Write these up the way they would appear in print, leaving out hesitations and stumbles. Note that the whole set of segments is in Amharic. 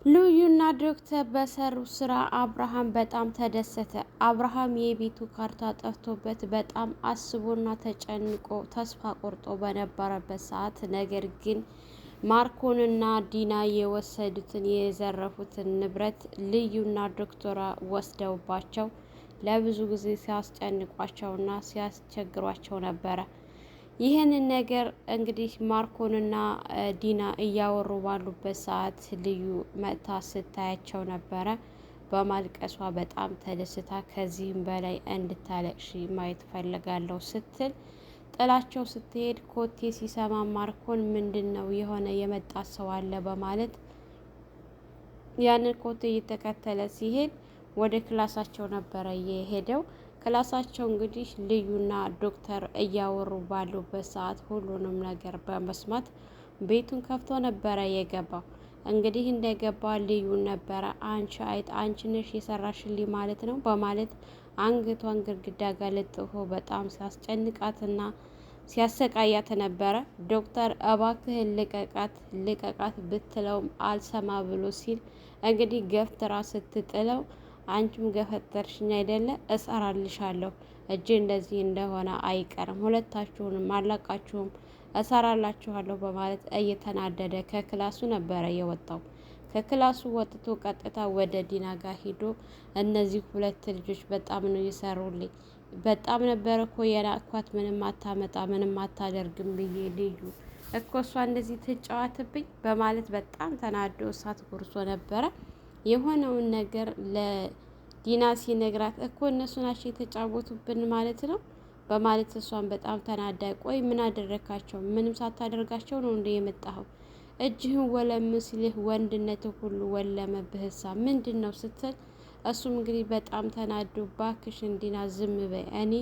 ሉዩና ዶክተር በሰሩ ስራ አብርሃም በጣም ተደሰተ። አብርሃም የቤቱ ካርታ ጠፍቶበት በጣም አስቦና ተጨንቆ ተስፋ ቆርጦ በነበረበት ሰዓት ነገር ግን ማርኮንና ዲና የወሰዱትን የዘረፉትን ንብረት ልዩና ዶክተሯ ወስደውባቸው ለብዙ ጊዜ ሲያስጨንቋቸውና ሲያስቸግሯቸው ነበረ። ይህንን ነገር እንግዲህ ማርኮንና ዲና እያወሩ ባሉበት ሰዓት ልዩ መጥታ ስታያቸው ነበረ። በማልቀሷ በጣም ተደስታ ከዚህም በላይ እንድታለቅሺ ማየት ፈልጋለሁ ስትል ጥላቸው ስትሄድ ኮቴ ሲሰማ ማርኮን ምንድን ነው የሆነ የመጣ ሰው አለ በማለት ያንን ኮቴ እየተከተለ ሲሄድ ወደ ክላሳቸው ነበረ የሄደው። ክላሳቸው እንግዲህ ልዩና ዶክተር እያወሩ ባሉበት ሰዓት ሁሉንም ነገር በመስማት ቤቱን ከፍቶ ነበረ የገባው። እንግዲህ እንደገባ ልዩን ነበረ አንቺ አይጥ አንቺ ነሽ የሰራሽልኝ ማለት ነው በማለት አንገቷን ግድግዳ ጋር ለጥፎ በጣም ሲያስጨንቃትና ሲያሰቃያት ነበረ። ዶክተር እባክህን ልቀቃት ልቀቃት ብትለውም አልሰማ ብሎ ሲል እንግዲህ ገፍትራ ስትጥለው አንቺም ገፈተርሽኝ አይደለ እሰራልሻለሁ እጄ እንደዚህ እንደሆነ አይቀርም ሁለታችሁንም አላቃችሁም እሰራላችኋለሁ በማለት እየተናደደ ከክላሱ ነበረ የወጣው። ከክላሱ ወጥቶ ቀጥታ ወደ ዲና ጋር ሂዶ እነዚህ ሁለት ልጆች በጣም ነው የሰሩልኝ፣ በጣም ነበረ እኮ የናቅኳት፣ ምንም አታመጣ ምንም አታደርግም ብዬ ልዩ እኮ እሷ እንደዚህ ትጫዋትብኝ በማለት በጣም ተናዶ እሳት ጎርሶ ነበረ። የሆነውን ነገር ለዲና ሲነግራት እኮ እነሱ ናቸው የተጫወቱብን ማለት ነው በማለት እሷን በጣም ተናዳ ቆይ ምን አደረካቸው? ምንም ሳታደርጋቸው ነው እንደ የመጣኸው? እጅህን ወለም ሲልህ ወንድነትህ ሁሉ ወለመብህሳ ምንድን ነው ስትል እሱም እንግዲህ በጣም ተናዶ ባክሽን ዲና ዝም በይ፣ እኔ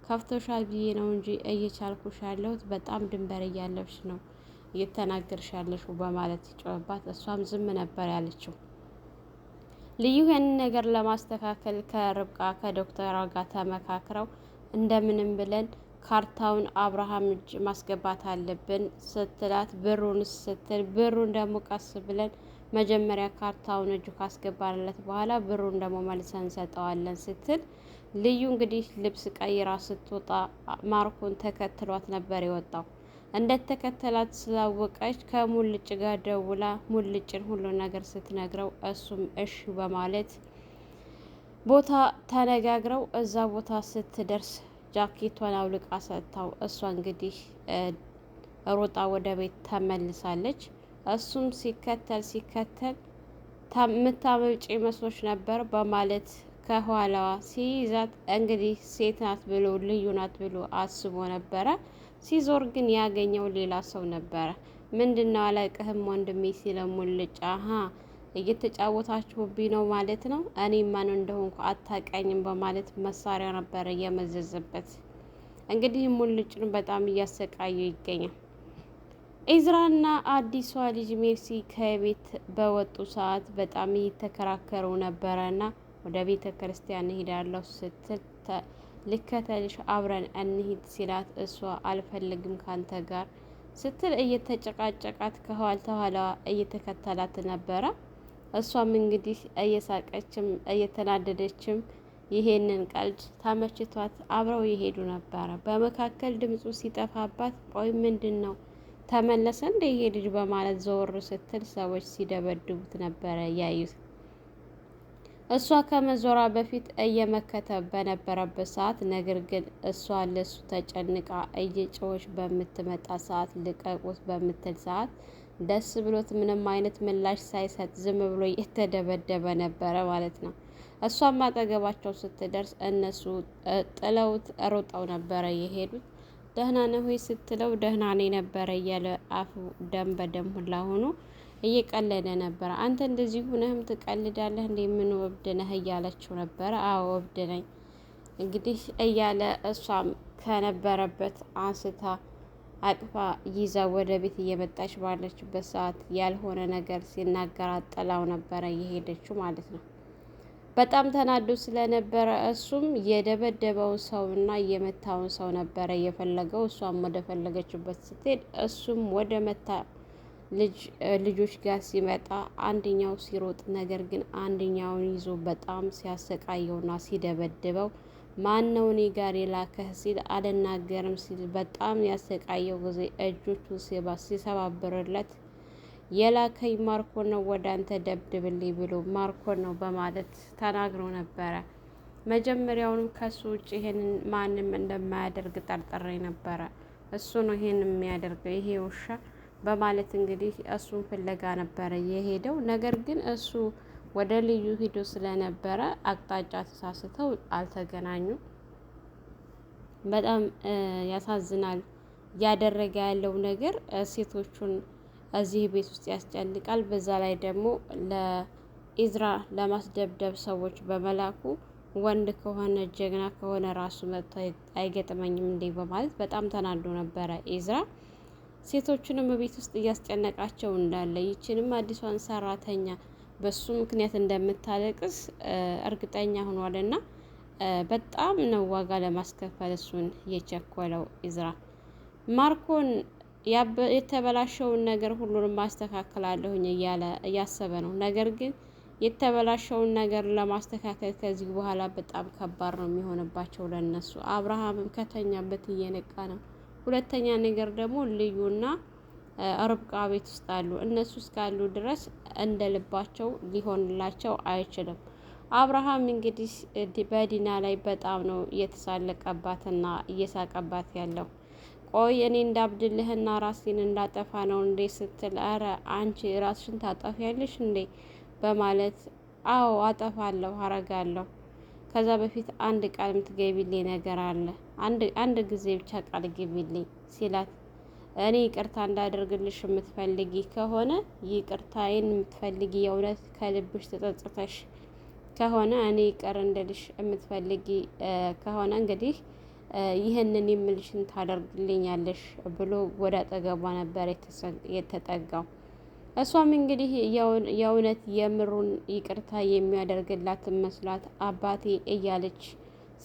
ከፍቶሻል ብዬ ነው እንጂ እየቻልኩሽ ያለሁት በጣም ድንበር እያለፍሽ ነው እየተናገርሽ ያለሽው በማለት ጮህባት። እሷም ዝም ነበር ያለችው። ልዩ ያንን ነገር ለማስተካከል ከርብቃ ከዶክተሯ ጋር ተመካክረው እንደምንም ብለን ካርታውን አብርሃም እጅ ማስገባት አለብን ስትላት ብሩን ስትል ብሩን ደግሞ ቀስ ብለን መጀመሪያ ካርታውን እጁ ካስገባንለት በኋላ ብሩን ደግሞ መልሰን እንሰጠዋለን ስትል ልዩ እንግዲህ ልብስ ቀይራ ስትወጣ ማርኮን ተከትሏት ነበር የወጣው። እንደተከተላት ስላወቀች ከሙልጭ ጋር ደውላ ሙልጭን ሁሉ ነገር ስትነግረው እሱም እሺ በማለት ቦታ ተነጋግረው እዛ ቦታ ስትደርስ ጃኬቷን አውልቃ ሰጥታው እሷ እንግዲህ ሮጣ ወደ ቤት ተመልሳለች። እሱም ሲከተል ምታመልጭ መስሎች ነበር በማለት ከኋላዋ ሲይዛት እንግዲህ ሴት ናት ብሎ ልዩ ናት ብሎ አስቦ ነበረ። ሲዞር ግን ያገኘው ሌላ ሰው ነበረ። ምንድነው አላውቅህም ወንድሜ ሲለው ሙልጭ አሀ እየተጫወታችሁብኝ ነው ማለት ነው፣ እኔ ማን እንደሆንኩ አታውቀኝም በማለት መሳሪያ ነበረ እየመዘዘበት። እንግዲህ ሙልጭን በጣም እያሰቃየው ይገኛል። ኢዝራና አዲሷ ልጅ ሜርሲ ከቤት በወጡ ሰዓት በጣም እየተከራከሩ ነበረና ወደ ቤተ ክርስቲያን እሄዳለሁ ስትል ልከተልሽ አብረን እንሂድ ሲላት እሷ አልፈልግም ካንተ ጋር ስትል እየተጨቃጨቃት ከኋላዋ እየተከተላት ነበረ። እሷም እንግዲህ እየሳቀችም እየተናደደችም ይሄንን ቀልድ ተመችቷት አብረው ይሄዱ ነበረ። በመካከል ድምፁ ሲጠፋባት ቆይ ምንድን ነው ተመለሰ እንደ ይሄ ልጅ በማለት ዘወር ስትል ሰዎች ሲደበድቡት ነበረ ያዩት። እሷ ከመዞሯ በፊት እየመከተ በነበረበት ሰዓት ነገር ግን እሷ ለሱ ተጨንቃ እየጮኸች በምትመጣ ሰዓት ልቀቁት በምትል ሰዓት ደስ ብሎት ምንም አይነት ምላሽ ሳይሰጥ ዝም ብሎ እየተደበደበ ነበረ ማለት ነው። እሷም አጠገባቸው ስትደርስ እነሱ ጥለውት ሮጠው ነበረ የሄዱት። ደህና ነህ ወይ ስትለው ደህና ነኝ ነበረ እያለ አፉ ደም በደም ሁላ ሆኖ እየቀለደ ነበረ። አንተ እንደዚህ ሁነህም ትቀልዳለህ እንዴ? ምን ወብድ ነህ እያለችው ነበረ። አዎ ወብድ ነኝ እንግዲህ እያለ እሷም ከነበረበት አንስታ አቅፋ ይዛ ወደ ቤት እየመጣች ባለችበት ሰዓት ያልሆነ ነገር ሲናገራት ጥላው ነበረ እየሄደችው ማለት ነው። በጣም ተናዶ ስለነበረ እሱም የደበደበውን ሰውና የመታውን ሰው ነበረ የፈለገው። እሷም ወደ ፈለገችበት ስትሄድ እሱም ወደ ልጆች ጋር ሲመጣ አንደኛው ሲሮጥ፣ ነገር ግን አንደኛውን ይዞ በጣም ሲያሰቃየውና ሲደበድበው ማን ነው እኔ ጋር የላከህ ሲል አልናገርም ሲል በጣም ያሰቃየው ጊዜ እጆቹን ሲሰባብርለት የላከኝ ማርኮን ነው ወደ አንተ ደብድብልኝ ብሎ ማርኮን ነው በማለት ተናግሮ ነበረ። መጀመሪያውንም ከሱ ውጭ ይሄንን ማንም እንደማያደርግ ጠርጥሬ ነበረ። እሱ ነው ይሄን የሚያደርገው ይሄ ውሻ በማለት እንግዲህ እሱን ፍለጋ ነበረ የሄደው። ነገር ግን እሱ ወደ ልዩ ሂዶ ስለነበረ አቅጣጫ ተሳስተው አልተገናኙም። በጣም ያሳዝናል። እያደረገ ያለው ነገር ሴቶቹን እዚህ ቤት ውስጥ ያስጨንቃል። በዛ ላይ ደግሞ ለኢዝራ ለማስደብደብ ሰዎች በመላኩ ወንድ ከሆነ ጀግና ከሆነ ራሱ መጥቶ አይገጥመኝም እንዴ በማለት በጣም ተናዶ ነበረ ኢዝራ። ሴቶቹንም ቤት ውስጥ እያስጨነቃቸው እንዳለ ይችንም አዲሷን ሰራተኛ በሱ ምክንያት እንደምታለቅስ እርግጠኛ ሆኗልና በጣም ነው ዋጋ ለማስከፈል እሱን የቸኮለው ኢዝራ። ማርኮን የተበላሸውን ነገር ሁሉንም ማስተካከላለሁኝ እያለ እያሰበ ነው። ነገር ግን የተበላሸውን ነገር ለማስተካከል ከዚህ በኋላ በጣም ከባድ ነው የሚሆንባቸው ለነሱ። አብርሃምም ከተኛበት እየነቃ ነው። ሁለተኛ ነገር ደግሞ ልዩና ርብቃ ቤት ውስጥ አሉ። እነሱ እስካሉ ድረስ እንደ ልባቸው ሊሆንላቸው አይችልም። አብርሃም እንግዲህ በዲና ላይ በጣም ነው እየተሳለቀባትና እየሳቀባት ያለው። ቆይ እኔ እንዳብድልህና ራሴን እንዳጠፋ ነው እንዴ ስትል፣ አረ አንቺ ራስሽን ታጠፊያለሽ እንዴ በማለት አዎ አጠፋለሁ አረጋለሁ። ከዛ በፊት አንድ ቃል የምትገቢልኝ ነገር አለ፣ አንድ ጊዜ ብቻ ቃል ግቢልኝ ሲላት፣ እኔ ይቅርታ እንዳደርግልሽ የምትፈልጊ ከሆነ ይቅርታዬን የምትፈልጊ የእውነት ከልብሽ ተጸጽተሽ ከሆነ እኔ ይቅር እንድልሽ የምትፈልጊ ከሆነ እንግዲህ ይህንን የምልሽን ታደርግልኛለሽ ብሎ ወደ አጠገቧ ነበር የተጠጋው። እሷም እንግዲህ የእውነት የምሩን ይቅርታ የሚያደርግላት መስሏት አባቴ እያለች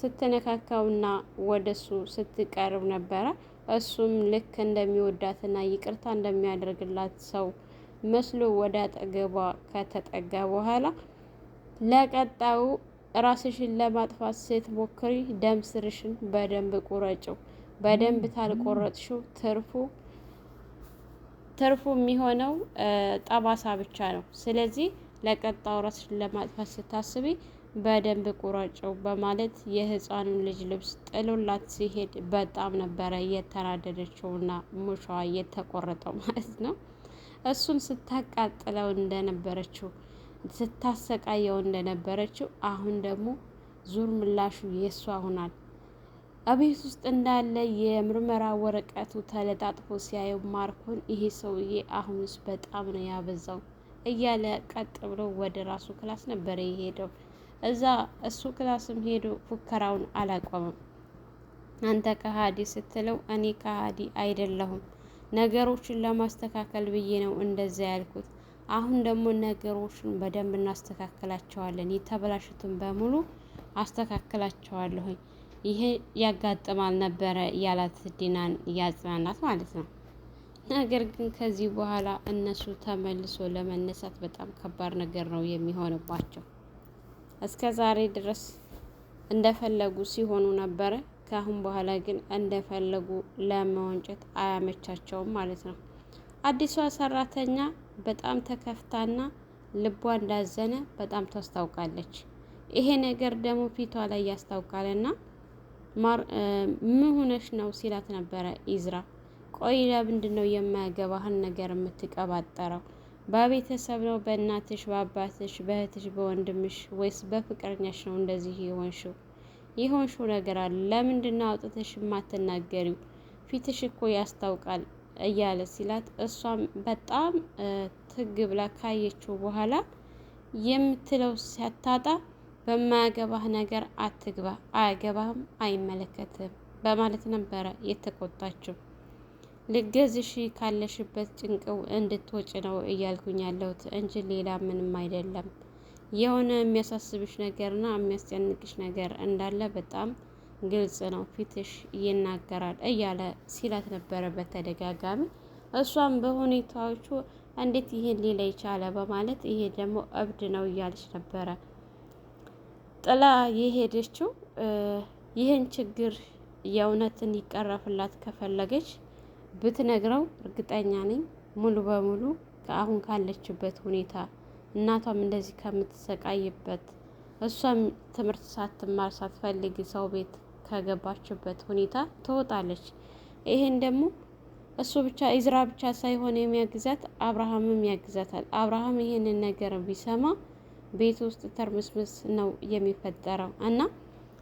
ስትነካካውና ወደሱ ስትቀርብ ነበረ። እሱም ልክ እንደሚወዳትና ይቅርታ እንደሚያደርግላት ሰው መስሎ ወደ አጠገቧ ከተጠጋ በኋላ ለቀጣዩ ራስሽን ለማጥፋት ስትሞክሪ ደም ስርሽን በደንብ ቁረጭው፣ በደንብ ታልቆረጥሽው ትርፉ የሚሆነው ጠባሳ ብቻ ነው። ስለዚህ ለቀጣው ራስሽን ለማጥፋት ስታስቢ በደንብ ቁረጭው በማለት የህፃኑን ልጅ ልብስ ጥሎላት ሲሄድ በጣም ነበረ የተናደደችውና ሙሻዋ የተቆረጠው ማለት ነው። እሱን ስታቃጥለው እንደነበረችው ስታሰቃየው እንደነበረችው አሁን ደግሞ ዙር ምላሹ የእሷ ሆናል። አቤት ውስጥ እንዳለ የምርመራ ወረቀቱ ተለጣጥፎ ሲያየው ማርኮን ይሄ ሰውዬ አሁንስ በጣም ነው ያበዛው እያለ ቀጥ ብሎ ወደ ራሱ ክላስ ነበረ የሄደው። እዛ እሱ ክላስም ሄዶ ፉከራውን አላቆመም። አንተ ከሃዲ ስትለው እኔ ከሃዲ አይደለሁም፣ ነገሮችን ለማስተካከል ብዬ ነው እንደዛ ያልኩት። አሁን ደግሞ ነገሮችን በደንብ እናስተካክላቸዋለን፣ የተበላሹትን በሙሉ አስተካክላቸዋለሁኝ። ይሄ ያጋጥማል ነበረ ያላት ዲናን እያጽናናት ማለት ነው። ነገር ግን ከዚህ በኋላ እነሱ ተመልሶ ለመነሳት በጣም ከባድ ነገር ነው የሚሆንባቸው። እስከ ዛሬ ድረስ እንደፈለጉ ሲሆኑ ነበረ። ከአሁን በኋላ ግን እንደፈለጉ ለመወንጨት አያመቻቸውም ማለት ነው። አዲሷ ሰራተኛ በጣም ተከፍታና ልቧ እንዳዘነ በጣም ታስታውቃለች። ይሄ ነገር ደግሞ ፊቷ ላይ ያስታውቃልና ምን ሆነሽ ነው ሲላት ነበረ ኢዝራ። ቆይ ለምንድን ነው የማያገባህን ነገር የምትቀባጠረው? በቤተሰብ ነው? በእናትሽ፣ በአባትሽ፣ በእህትሽ፣ በወንድምሽ ወይስ በፍቅረኛሽ ነው እንደዚህ የሆንሽው ነገር አለ? ለምንድን ነው አውጥተሽ የማትናገሪው? ፊትሽ እኮ ያስታውቃል እያለ ሲላት፣ እሷም በጣም ትግ ብላ ካየችው በኋላ የምትለው ሲያታጣ በማያገባህ ነገር አትግባ፣ አያገባህም፣ አይመለከትም በማለት ነበረ የተቆጣችው። ልገዝሽ ካለሽበት ጭንቅው እንድትወጭ ነው እያልኩኝ ያለሁት እንጂ ሌላ ምንም አይደለም። የሆነ የሚያሳስብሽ ነገርና የሚያስጨንቅሽ ነገር እንዳለ በጣም ግልጽ ነው፣ ፊትሽ ይናገራል እያለ ሲላት ነበረ በተደጋጋሚ። እሷም በሁኔታዎቹ እንዴት ይሄን ሌላ ይቻለ በማለት ይሄ ደግሞ እብድ ነው እያለች ነበረ ጥላ የሄደችው። ይህን ችግር የእውነት እንዲቀረፍላት ከፈለገች ብትነግረው እርግጠኛ ነኝ ሙሉ በሙሉ አሁን ካለችበት ሁኔታ እናቷም እንደዚህ ከምትሰቃይበት እሷም ትምህርት ሳትማር ሳትፈልግ ሰው ቤት ከገባችበት ሁኔታ ትወጣለች። ይሄን ደግሞ እሱ ብቻ ኢዝራ ብቻ ሳይሆን የሚያግዛት አብርሃምም ያግዛታል። አብርሃም ይሄንን ነገር ቢሰማ ቤት ውስጥ ተርምስምስ ነው የሚፈጠረው እና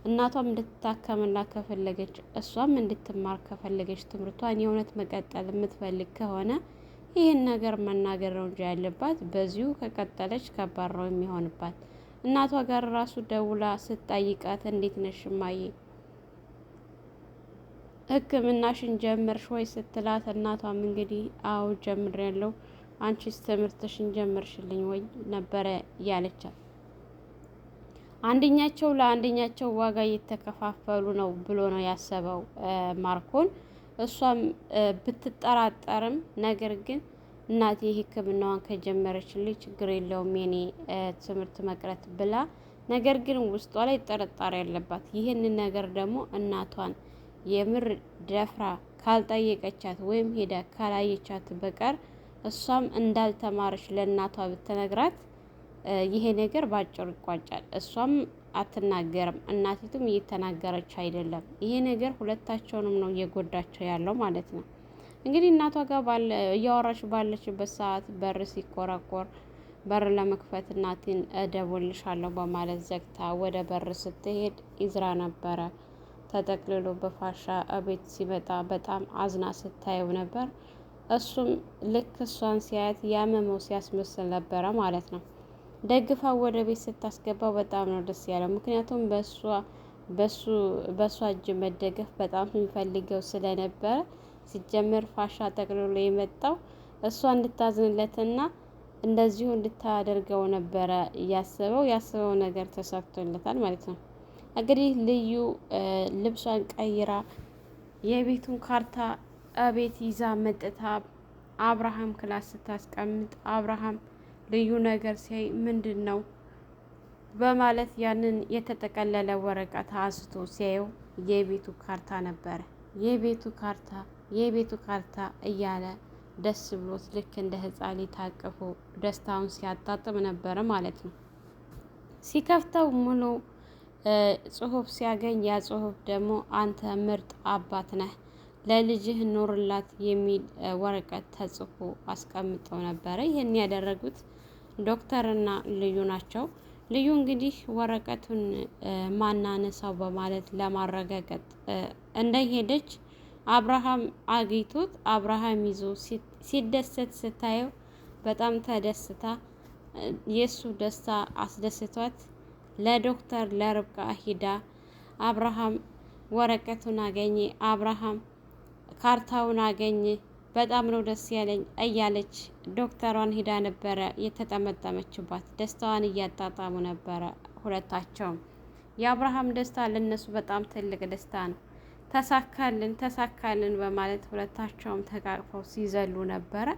እናቷም እንድትታከምላት ከፈለገች እሷም እንድትማር ከፈለገች ትምህርቷን የእውነት መቀጠል የምትፈልግ ከሆነ ይህን ነገር መናገር ነው እንጂ ያለባት። በዚሁ ከቀጠለች ከባድ ነው የሚሆንባት። እናቷ ጋር ራሱ ደውላ ስትጠይቃት እንዴት ነሽ እማዬ ሕክምናሽን ጀመርሽ ወይ ስትላት እናቷም እንግዲህ አዎ ጀምሬያለሁ፣ አንቺስ ትምህርትሽን ጀመርሽልኝ ወይ ነበረ ያለቻት። አንደኛቸው ለአንደኛቸው ዋጋ እየተከፋፈሉ ነው ብሎ ነው ያሰበው ማርኮን። እሷም ብትጠራጠርም ነገር ግን እናቴ ሕክምናዋን ከጀመረችልኝ ችግር የለውም የኔ ትምህርት መቅረት ብላ፣ ነገር ግን ውስጧ ላይ ጥርጣሬ ያለባት። ይህንን ነገር ደግሞ እናቷን የምር ደፍራ ካልጠየቀቻት ወይም ሄዳ ካላየቻት በቀር እሷም እንዳልተማረች ለእናቷ ብትነግራት ይሄ ነገር ባጭሩ ይቋጫል። እሷም አትናገርም፣ እናቲቱም እየተናገረች አይደለም። ይሄ ነገር ሁለታቸውንም ነው እየጎዳቸው ያለው ማለት ነው። እንግዲህ እናቷ ጋር እያወራች ባለችበት ሰዓት በር ሲቆረቆር በር ለመክፈት እናቴን እደውልልሻለሁ በማለት ዘግታ ወደ በር ስትሄድ ኢዝራ ነበረ ተጠቅልሎ በፋሻ እቤት ሲመጣ በጣም አዝና ስታየው ነበር። እሱም ልክ እሷን ሲያያት ያመመው ሲያስመስል ነበረ ማለት ነው። ደግፋ ወደ ቤት ስታስገባው በጣም ነው ደስ ያለው። ምክንያቱም በእሷ እጅ መደገፍ በጣም የሚፈልገው ስለነበረ ሲጀምር ፋሻ ጠቅልሎ የመጣው እሷ እንድታዝንለትና እንደዚሁ እንድታደርገው ነበረ ያሰበው ነገር ተሳክቶለታል ማለት ነው። እንግዲህ ልዩ ልብሷን ቀይራ የቤቱን ካርታ እቤት ይዛ መጥታ አብርሃም ክላስ ስታስቀምጥ አብርሃም ልዩ ነገር ሲያይ ምንድን ነው በማለት ያንን የተጠቀለለ ወረቀት አንስቶ ሲያየው የቤቱ ካርታ ነበረ። የቤቱ ካርታ እያለ ደስ ብሎት ልክ እንደ ሕፃን ታቅፎ ደስታውን ሲያጣጥም ነበረ ማለት ነው። ሲከፍተው ሙሉ ጽሁፍ ሲያገኝ ያ ጽሁፍ ደግሞ አንተ ምርጥ አባት ነህ፣ ለልጅህ ኖርላት የሚል ወረቀት ተጽፎ አስቀምጠው ነበረ። ይህን ያደረጉት ዶክተርና ልዩ ናቸው። ልዩ እንግዲህ ወረቀቱን ማናነሳው በማለት ለማረጋገጥ እንደሄደች አብርሃም አግኝቶት አብርሃም ይዞ ሲደሰት ስታየው በጣም ተደስታ የእሱ ደስታ አስደስቷት ለዶክተር ለርብቃ ሂዳ አብርሃም ወረቀቱን አገኘ፣ አብርሃም ካርታውን አገኘ፣ በጣም ነው ደስ ያለኝ እያለች ዶክተሯን ሂዳ ነበረ የተጠመጠመችባት። ደስታዋን እያጣጣሙ ነበረ ሁለታቸውም። የአብርሃም ደስታ ለነሱ በጣም ትልቅ ደስታ ነው። ተሳካልን በማለት ሁለታቸውም ተቃቅፈው ሲዘሉ ነበረ።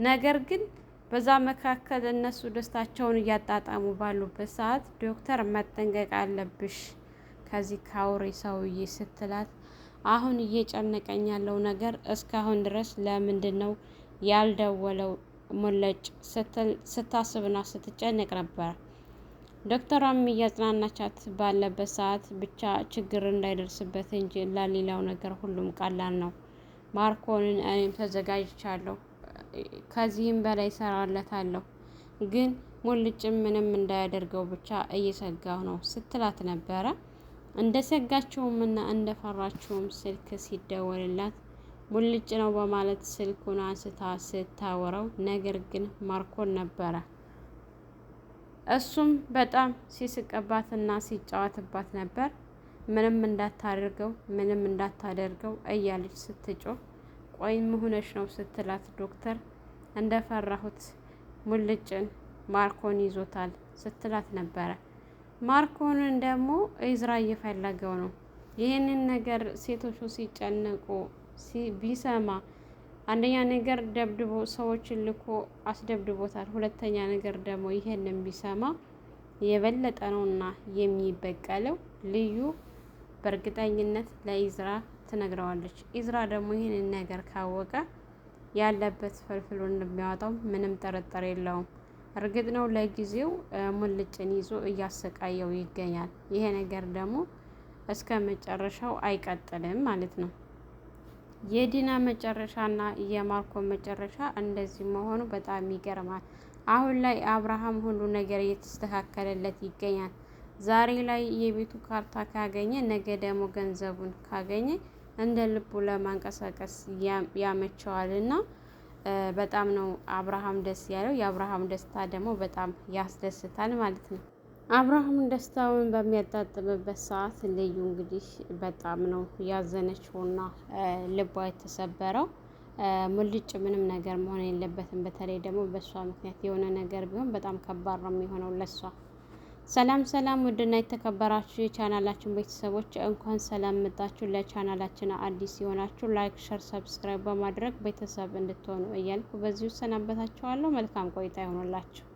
ነገር ግን በዛ መካከል እነሱ ደስታቸውን እያጣጣሙ ባሉበት ሰዓት ዶክተር መጠንቀቅ አለብሽ ከዚህ ካውሬ ሰውዬ ስትላት፣ አሁን እየጨነቀኝ ያለው ነገር እስካሁን ድረስ ለምንድን ነው ያልደወለው ሙለጭ ስታስብና ስትጨነቅ ነበር። ዶክተሯም እያጽናናቻት ባለበት ሰዓት ብቻ ችግር እንዳይደርስበት እንጂ ለሌላው ነገር ሁሉም ቀላል ነው። ማርኮንን እኔም ተዘጋጅቻለሁ፣ ከዚህም በላይ እሰራለታለሁ፣ ግን ሙልጭም ምንም እንዳያደርገው ብቻ እየሰጋሁ ነው ስትላት ነበረ። እንደ ሰጋችውም እና እንደ ፈራችውም ስልክ ሲደወልላት ሙልጭ ነው በማለት ስልኩን አንስታ ስታወራው፣ ነገር ግን ማርኮን ነበረ። እሱም በጣም ሲስቅባትና ሲጫወትባት ነበር። ምንም እንዳታደርገው እያለች ስትጮህ፣ ቆይ መሆነች ነው ስትላት ዶክተር እንደፈራሁት ሙልጭን ማርኮን ይዞታል ስትላት ነበረ። ማርኮንን ደግሞ ኢዝራ እየፈለገው ነው። ይህንን ነገር ሴቶቹ ሲጨነቁ ቢሰማ አንደኛ ነገር ደብድቦ ሰዎችን ልኮ አስደብድቦታል። ሁለተኛ ነገር ደግሞ ይሄንን ቢሰማ የበለጠ ነውና የሚበቀለው። ልዩ በእርግጠኝነት ለኢዝራ ትነግረዋለች። ኢዝራ ደግሞ ይህንን ነገር ካወቀ ያለበት ፍልፍሉ እንደሚያወጣው ምንም ጥርጥር የለውም። እርግጥ ነው ለጊዜው ሙልጭን ይዞ እያሰቃየው ይገኛል። ይሄ ነገር ደግሞ እስከ መጨረሻው አይቀጥልም ማለት ነው። የዲና መጨረሻና የማርኮ መጨረሻ እንደዚህ መሆኑ በጣም ይገርማል። አሁን ላይ አብርሃም ሁሉ ነገር እየተስተካከለለት ይገኛል። ዛሬ ላይ የቤቱ ካርታ ካገኘ ነገ ደግሞ ገንዘቡን ካገኘ እንደ ልቡ ለማንቀሳቀስ ያመቸዋልና በጣም ነው አብርሃም ደስ ያለው። የአብርሃም ደስታ ደግሞ በጣም ያስደስታል ማለት ነው። አብርሃም ደስታውን በሚያጣጥምበት ሰዓት ልዩ እንግዲህ በጣም ነው ያዘነችውና ልቧ የተሰበረው። ሙልጭ ምንም ነገር መሆን የለበትም። በተለይ ደግሞ በእሷ ምክንያት የሆነ ነገር ቢሆን በጣም ከባድ ነው የሚሆነው ለሷ። ሰላም ሰላም! ውድና የተከበራችሁ የቻናላችን ቤተሰቦች እንኳን ሰላም መጣችሁ። ለቻናላችን አዲስ የሆናችሁ ላይክ፣ ሸር፣ ሰብስክራይብ በማድረግ ቤተሰብ እንድትሆኑ እያልኩ በዚሁ ሰናበታችኋለሁ። መልካም ቆይታ ይሆንላችሁ።